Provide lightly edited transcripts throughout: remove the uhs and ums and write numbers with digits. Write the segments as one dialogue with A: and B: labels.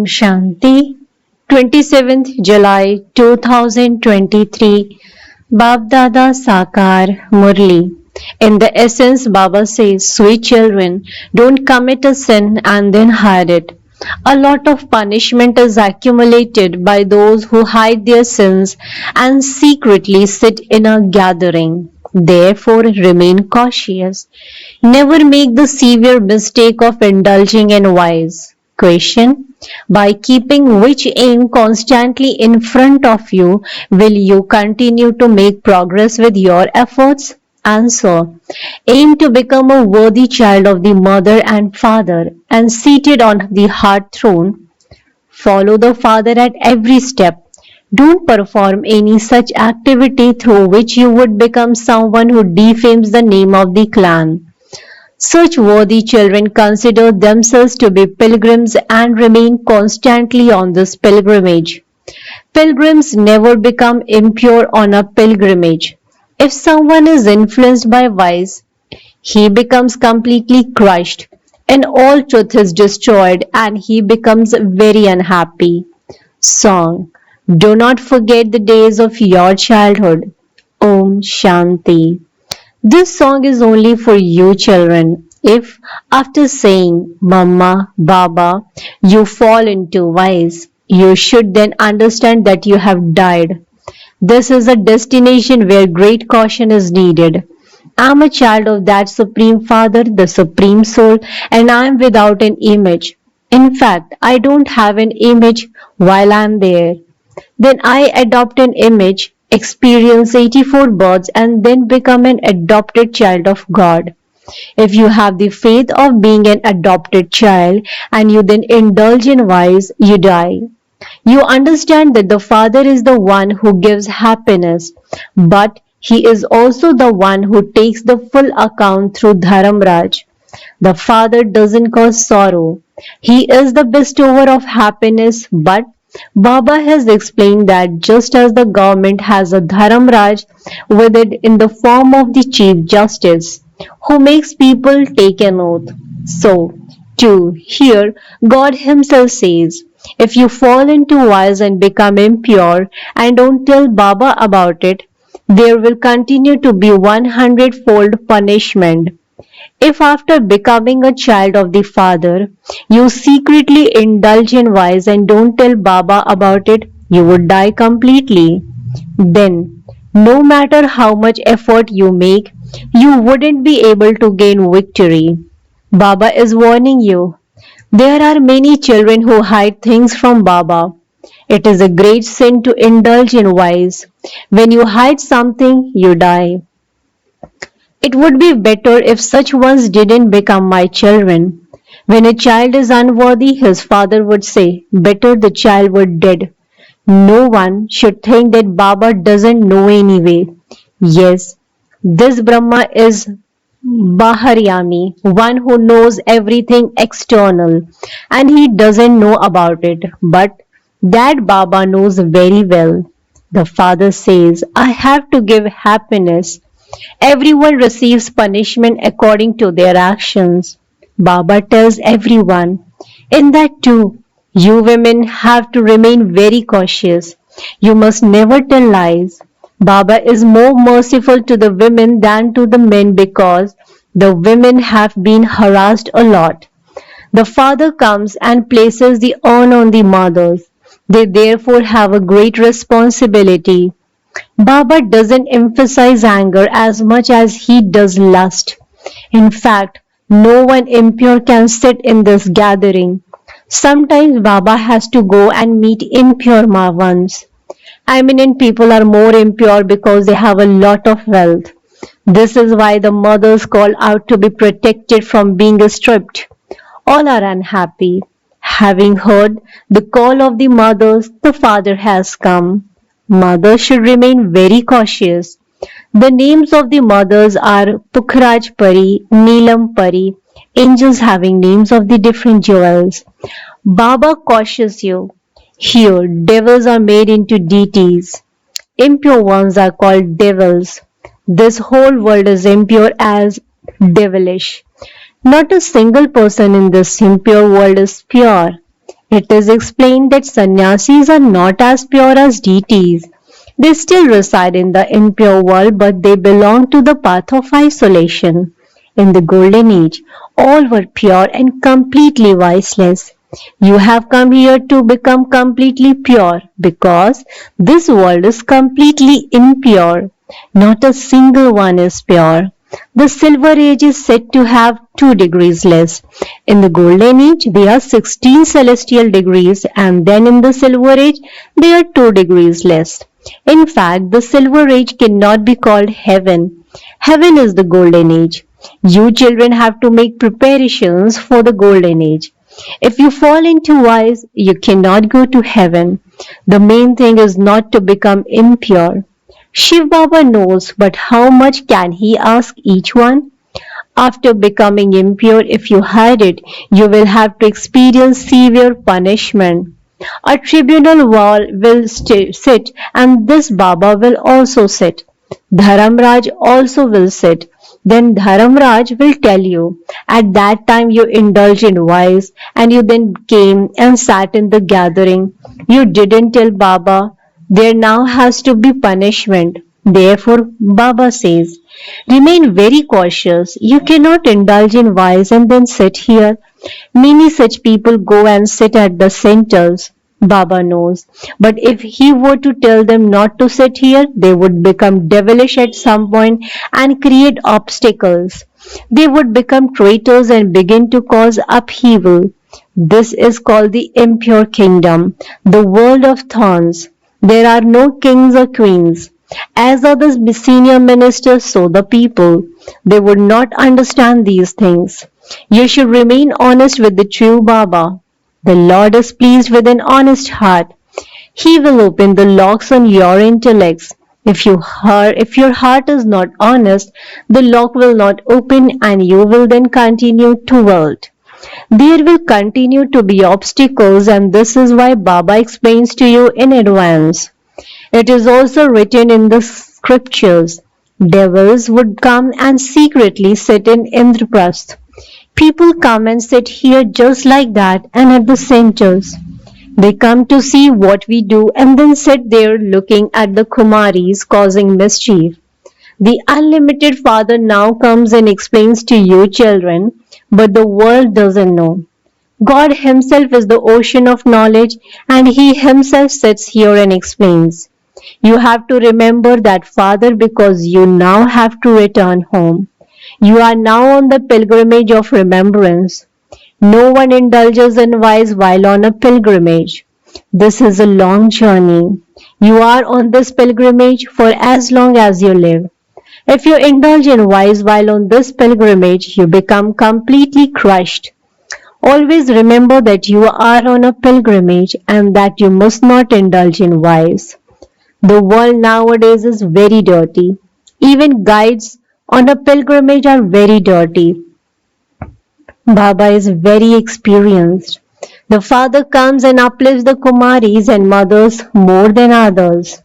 A: Shanti, 27th July 2023, Baapdada Sakar Murli. In the essence, Baba says, sweet children, don't commit a sin and then hide it. A lot of punishment is accumulated by those who hide their sins and secretly sit in a gathering. Therefore, remain cautious. Never make the severe mistake of indulging in vice. Question: by keeping which aim constantly in front of you, will you continue to make progress with your efforts? Answer: aim to become a worthy child of the mother and father, and seated on the heart throne, follow the father at every step. Don't perform any such activity through which you would become someone who defames the name of the clan. Such worthy children consider themselves to be pilgrims and remain constantly on this pilgrimage. Pilgrims never become impure on a pilgrimage. If someone is influenced by vice, he becomes completely crushed, and all truth is destroyed, and he becomes very unhappy. Song: do not forget the days of your childhood. Om Shanti. This song is only for you children. If after saying Mama, Baba, you fall into vice, you should then understand that you have died. This is a destination where great caution is needed. I am a child of that Supreme Father, the Supreme Soul, and I am without an image. In fact, I don't have an image while I am there. Then I adopt an image, experience 84 births, and then become an adopted child of God. If you have the faith of being an adopted child and you then indulge in vice, you die. You understand that the Father is the one who gives happiness, but He is also the one who takes the full account through Dharamraj. The Father doesn't cause sorrow. He is the bestower of happiness, but Baba has explained that just as the government has a Dharamraj with it in the form of the Chief Justice, who makes people take an oath, so too here God Himself says, if you fall into vice and become impure and don't tell Baba about it, there will continue to be 100-fold punishment. If after becoming a child of the Father, you secretly indulge in vice and don't tell Baba about it, you would die completely. Then, no matter how much effort you make, you wouldn't be able to gain victory. Baba is warning you. There are many children who hide things from Baba. It is a great sin to indulge in vice. When you hide something, you die. It would be better if such ones didn't become my children. When a child is unworthy, his father would say, better the child were dead. No one should think that Baba doesn't know anyway. Yes, this Brahma is Baharyami, one who knows everything external, and he doesn't know about it, but that Baba knows very well. The Father says, I have to give happiness. Everyone receives punishment according to their actions. Baba tells everyone. In that too, you women have to remain very cautious. You must never tell lies. Baba is more merciful to the women than to the men because the women have been harassed a lot. The father comes and places the urn on the mothers. They therefore have a great responsibility. Baba doesn't emphasize anger as much as he does lust. In fact, no one impure can sit in this gathering. Sometimes Baba has to go and meet impure ones. Eminent people are more impure because they have a lot of wealth. This is why the mothers call out to be protected from being stripped. All are unhappy. Having heard the call of the mothers, the Father has come. Mothers should remain very cautious. The names of the mothers are Pukhraj Pari, Neelam Pari, angels having names of the different jewels. Baba cautions you. Here, devils are made into deities. Impure ones are called devils. This whole world is impure as devilish. Not a single person in this impure world is pure. It is explained that sannyasis are not as pure as deities. They still reside in the impure world, but they belong to the path of isolation. In the Golden Age, all were pure and completely viceless. You have come here to become completely pure because this world is completely impure. Not a single one is pure. The Silver Age is said to have 2 degrees less. In the Golden Age, there are 16 celestial degrees, and then in the Silver Age, there are 2 degrees less. In fact, the Silver Age cannot be called heaven. Heaven is the Golden Age. You children have to make preparations for the Golden Age. If you fall into vice, you cannot go to heaven. The main thing is not to become impure. Shiv Baba knows, but how much can he ask each one? After becoming impure, if you hide it, you will have to experience severe punishment. A tribunal wall will sit, and this Baba will also sit. Dharamraj also will sit. Then Dharamraj will tell you, at that time you indulged in vice, and you then came and sat in the gathering. You didn't tell Baba. There now has to be punishment. Therefore, Baba says, remain very cautious. You cannot indulge in vice and then sit here. Many such people go and sit at the centers. Baba knows. But if he were to tell them not to sit here, they would become devilish at some point and create obstacles. They would become traitors and begin to cause upheaval. This is called the impure kingdom, the world of thorns. There are no kings or queens. As are the senior ministers, so the people. They would not understand these things. You should remain honest with the true Baba. The Lord is pleased with an honest heart. He will open the locks on your intellects. If your heart is not honest, the lock will not open and you will then continue to wilt. There will continue to be obstacles, and this is why Baba explains to you in advance. It is also written in the scriptures. Devils would come and secretly sit in Indraprasth. People come and sit here just like that and at the centers. They come to see what we do and then sit there looking at the Kumaris causing mischief. The unlimited Father now comes and explains to you children, but the world doesn't know. God Himself is the ocean of knowledge, and He Himself sits here and explains. You have to remember that Father because you now have to return home. You are now on the pilgrimage of remembrance. No one indulges in vice while on a pilgrimage. This is a long journey. You are on this pilgrimage for as long as you live. If you indulge in vice while on this pilgrimage, you become completely crushed. Always remember that you are on a pilgrimage and that you must not indulge in vice. The world nowadays is very dirty. Even guides on a pilgrimage are very dirty. Baba is very experienced. The Father comes and uplifts the Kumaris and mothers more than others.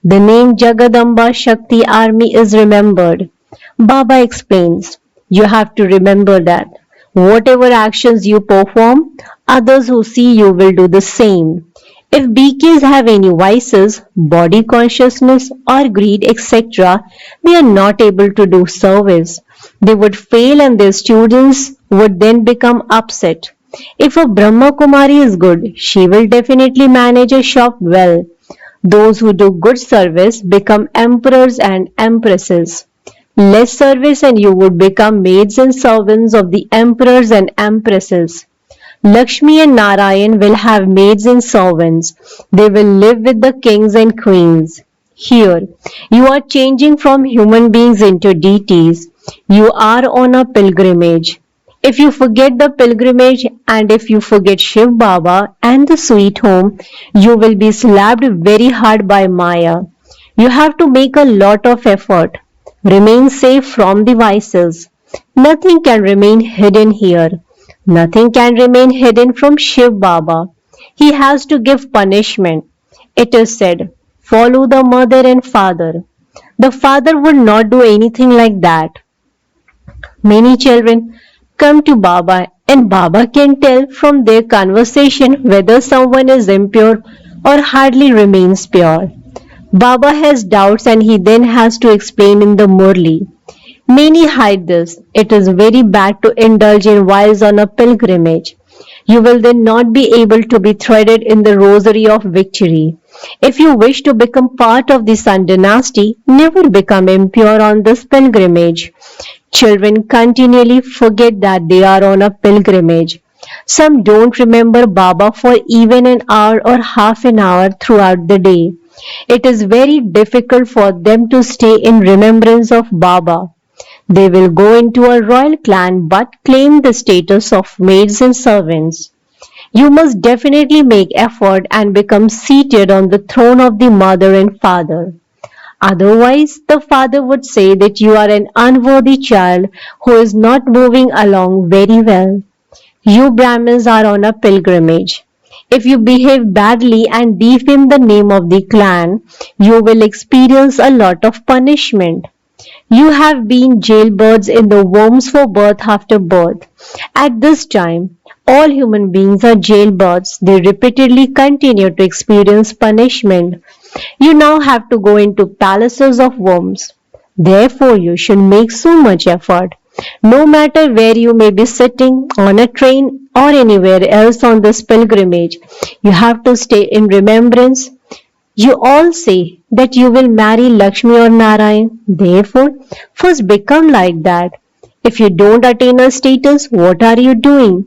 A: The name Jagadamba Shakti Army is remembered. Baba explains, you have to remember that. Whatever actions you perform, others who see you will do the same. If BKs have any vices, body consciousness or greed, etc., they are not able to do service. They would fail and their students would then become upset. If a Brahma Kumari is good, she will definitely manage a shop well. Those who do good service become emperors and empresses. Less service and you would become maids and servants of the emperors and empresses. Lakshmi and Narayan will have maids and servants. They will live with the kings and queens. Here, you are changing from human beings into deities. You are on a pilgrimage. If you forget the pilgrimage and if you forget Shiv Baba and the sweet home, you will be slapped very hard by Maya. You have to make a lot of effort. Remain safe from the vices. Nothing can remain hidden here. Nothing can remain hidden from Shiv Baba. He has to give punishment. It is said, follow the mother and father. The father would not do anything like that. Many children come to Baba And Baba can tell from their conversation whether someone is impure or hardly remains pure. Baba has doubts and he then has to explain in the Murli. Many hide this. It is very bad to indulge in vice on a pilgrimage. You will then not be able to be threaded in the rosary of victory. If you wish to become part of the Sun dynasty, never become impure on this pilgrimage. Children continually forget that they are on a pilgrimage. Some don't remember Baba for even an hour or half an hour throughout the day. It is very difficult for them to stay in remembrance of Baba. They will go into a royal clan but claim the status of maids and servants. You must definitely make effort and become seated on the throne of the mother and father. Otherwise, the father would say that you are an unworthy child who is not moving along very well. You Brahmins are on a pilgrimage. If you behave badly and defame the name of the clan, you will experience a lot of punishment. You have been jailbirds in the worms for birth after birth. At this time, all human beings are jailbirds. They repeatedly continue to experience punishment. You now have to go into palaces of worms. Therefore, you should make so much effort. No matter where you may be sitting, on a train or anywhere else on this pilgrimage, you have to stay in remembrance. You all say that you will marry Lakshmi or Narayan. Therefore, first become like that. If you don't attain a status, what are you doing?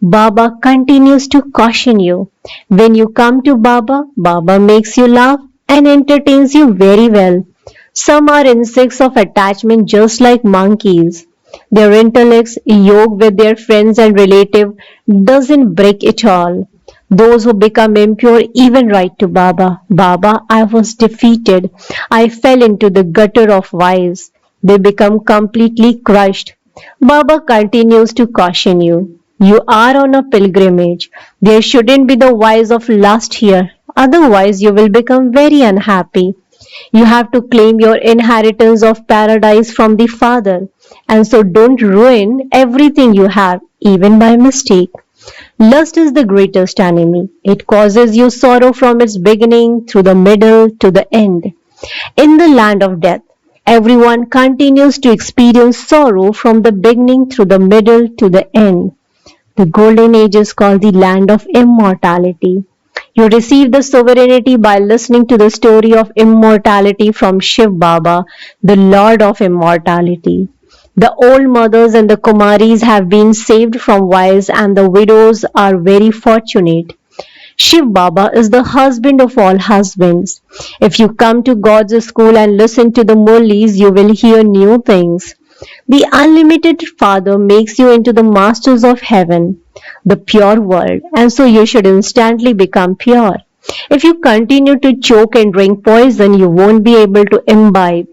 A: Baba continues to caution you. When you come to Baba, Baba makes you laugh and entertains you very well. Some are insects of attachment just like monkeys. Their intellects, yoke with their friends and relatives, doesn't break at all. Those who become impure even write to Baba, Baba, I was defeated. I fell into the gutter of vice. They become completely crushed. Baba continues to caution you. You are on a pilgrimage. There shouldn't be the vice of lust here. Otherwise, you will become very unhappy. You have to claim your inheritance of paradise from the Father. And so don't ruin everything you have, even by mistake. Lust is the greatest enemy. It causes you sorrow from its beginning through the middle to the end. In the land of death, everyone continues to experience sorrow from the beginning through the middle to the end. The golden age is called the land of immortality. You receive the sovereignty by listening to the story of immortality from Shiv Baba, the Lord of Immortality. The old mothers and the Kumaris have been saved from vice and the widows are very fortunate. Shiv Baba is the husband of all husbands. If you come to God's school and listen to the Murlis, you will hear new things. The unlimited Father makes you into the masters of heaven, the pure world, and so you should instantly become pure. If you continue to choke and drink poison, you won't be able to imbibe.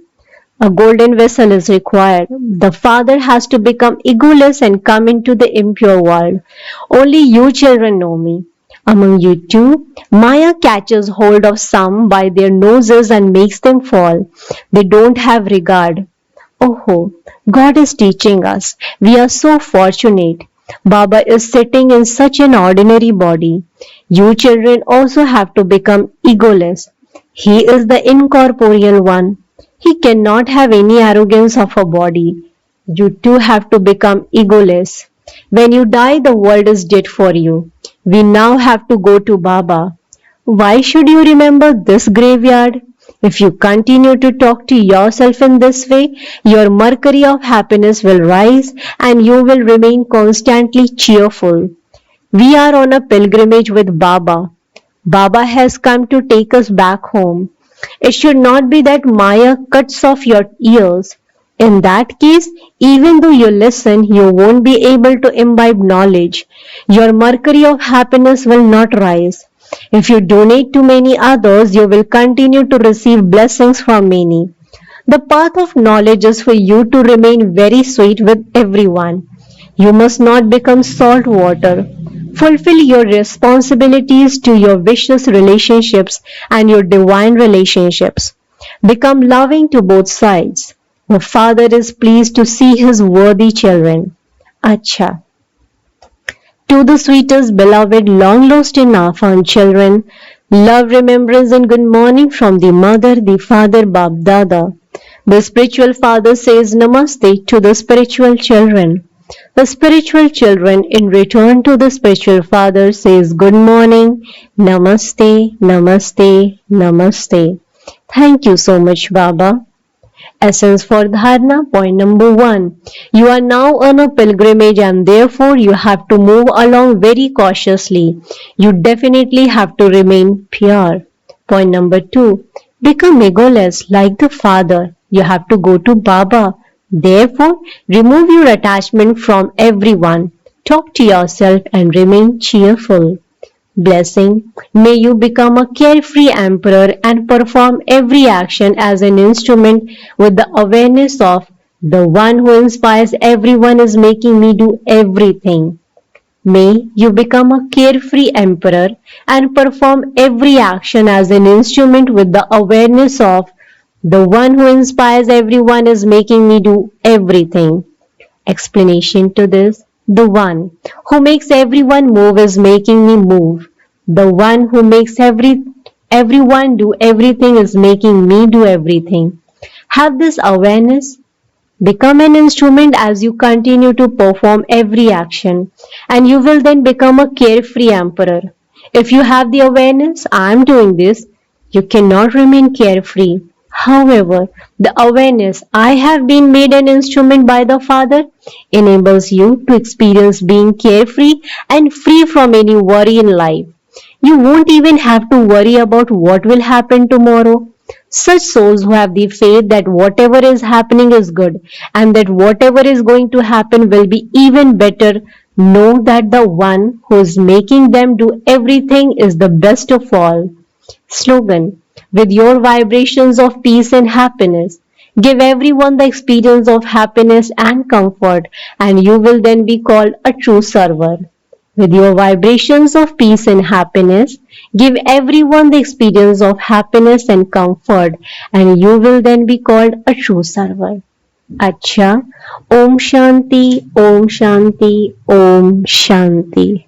A: A golden vessel is required. The Father has to become egoless and come into the impure world. Only you children know me. Among you too, Maya catches hold of some by their noses and makes them fall. They don't have regard. Oh, God is teaching us. We are so fortunate. Baba is sitting in such an ordinary body. You children also have to become egoless. He is the incorporeal one. He cannot have any arrogance of a body. You too have to become egoless. When you die, the world is dead for you. We now have to go to Baba. Why should you remember this graveyard? If you continue to talk to yourself in this way, your mercury of happiness will rise and you will remain constantly cheerful. We are on a pilgrimage with Baba. Baba has come to take us back home. It should not be that Maya cuts off your ears. In that case, even though you listen, you won't be able to imbibe knowledge. Your mercury of happiness will not rise. If you donate to many others, you will continue to receive blessings from many. The path of knowledge is for you to remain very sweet with everyone. You must not become salt water. Fulfill your responsibilities to your vicious relationships and your divine relationships. Become loving to both sides. The Father is pleased to see his worthy children. Acha. To the sweetest, beloved, long lost and orphan children, love, remembrance, and good morning from the mother, the father, Baapdada. The spiritual father says Namaste to the spiritual children. The spiritual children, in return to the spiritual father, says good morning, Namaste, Namaste, Namaste. Thank you so much, Baba. Essence for Dharna. Point number 1. You are now on a pilgrimage and therefore you have to move along very cautiously. You definitely have to remain pure. Point number 2. Become egoless like the Father. You have to go to Baba. Therefore, remove your attachment from everyone. Talk to yourself and remain cheerful. Blessing. May you become a carefree emperor and perform every action as an instrument with the awareness of the one who inspires everyone is making me do everything. May you become a carefree emperor and perform every action as an instrument with the awareness of the one who inspires everyone is making me do everything. Explanation to this. The one who makes everyone move is making me move. The one who makes everyone do everything is making me do everything. Have this awareness. Become an instrument as you continue to perform every action, and you will then become a carefree emperor. If you have the awareness, I am doing this, you cannot remain carefree. However, the awareness, I have been made an instrument by the Father, enables you to experience being carefree and free from any worry in life. You won't even have to worry about what will happen tomorrow. Such souls who have the faith that whatever is happening is good and that whatever is going to happen will be even better know that the one who is making them do everything is the best of all. Slogan. With your vibrations of peace and happiness, give everyone the experience of happiness and comfort, and you will then be called a true server. With your vibrations of peace and happiness, give everyone the experience of happiness and comfort, and you will then be called a true server. Acha, Om Shanti, Om Shanti, Om Shanti.